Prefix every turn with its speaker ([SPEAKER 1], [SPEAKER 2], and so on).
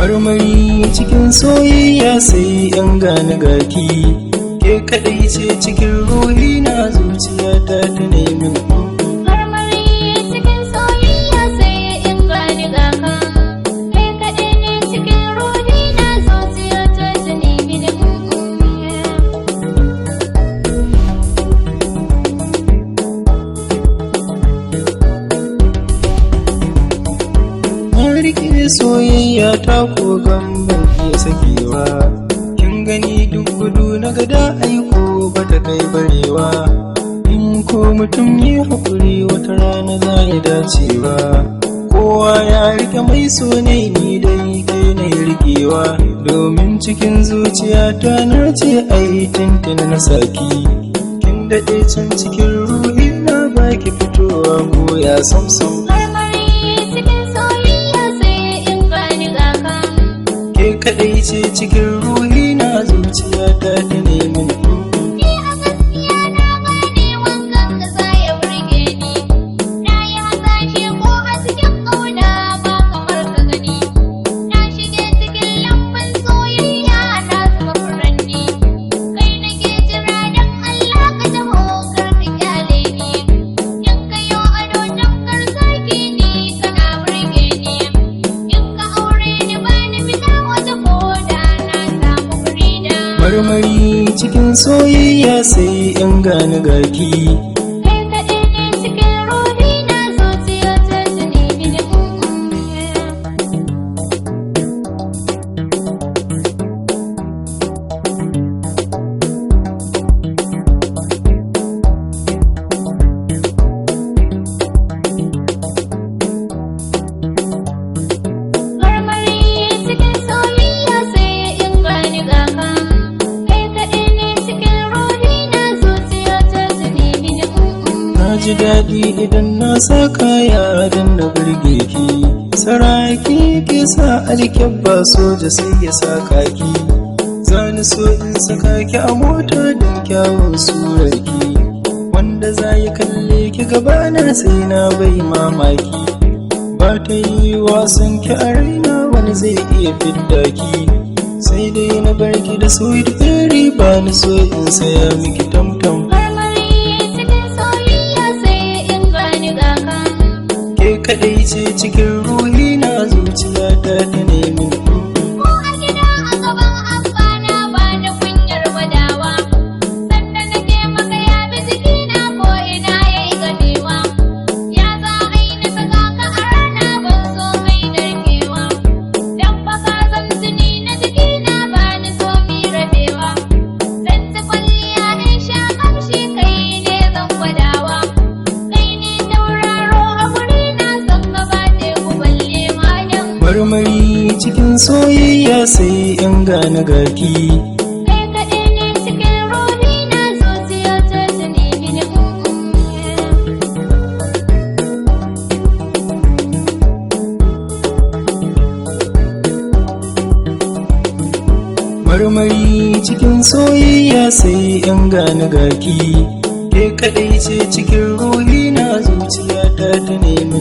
[SPEAKER 1] marmari cikin soyayya sai in gane gaki, ke kadai ce cikin ruhi na zuciyata ta nemi.
[SPEAKER 2] Marmari cikin soyayya sai in gane gaka, kai kadai ne cikin ruhi na zuciyata ta nemi.
[SPEAKER 1] Rike soyayya ta kogan ban iya sakewa, kin gani duk gudu na gada aiko bata kai barewa, in ko mutum yi haƙuri wata rana za ya dacewa, kowa ya rike mai so ne ni dai kai na rikewa, domin cikin zuciyata na ce ai tintin na saki, kin daɗe can cikin ruhi na baki fitowa goya samsam. Kaɗai ce cikin ruhi na zuciyata ta nemi.
[SPEAKER 2] Ni a gaskiya na gane wankan ka za ya burge ni, na yi hasashe ko a cikin ƙauna ba kamar ka gani, na shige cikin lambun soyayya na zuba furanni, kai nake jira don Allah ka taho kar ka kyale ni, in ka yo ado tamkar zaki ni kana burge ni, in ka aure ni ba ni fita wata koda na samu furida.
[SPEAKER 1] Marmari cikin soyayya sai in gane gaki,
[SPEAKER 2] Kai kaɗai ne cikin ruhi na zuciyata ta nemi da marmari cikin soyayya sai in gane gaka, kai kaɗai ne cikin ruhi na zuciyata ta nemi da
[SPEAKER 1] na ji daɗi idan na sa kaya don na burge ki, saraki ke sa alkyabba soja sai ya sa kaki, zani so in saka ki a mota don kyawun surarki, wanda za ya kalle ki gabana sai na bai mamaki, ba ta yi wasan ki a raina wani zai iya fidda ki, sai dai na barki da sweet berry ba ni so in saya miki tamtam.
[SPEAKER 2] marmari cikin soyayya sai in gane gaka.
[SPEAKER 1] Ke kaɗai ce cikin ruhi na zuciyata ta nemi.
[SPEAKER 2] Ko a gida a gaban abana ba da kunyar gwadawa, sannan nake maka ya bi jikina ko ina ya yi ganewa, ya za a yi na saka ka a rana ban so mai narkewa, don baka zamtuni na jikina ba ni so mi rabewa, zan ci kwalliya in sha kamshi kai ne zan gwadawa, kai ne tauraro a guri na san gaba teku balle malam.
[SPEAKER 1] Marmari cikin soyayya sai in gane gaki,
[SPEAKER 2] Kai kaɗai ne cikin ruhi na zuciyata ta nemi da
[SPEAKER 1] marmari cikin soyayya sai in gane gaki, ke kaɗai ce cikin ruhi na zuciyata ta nemi.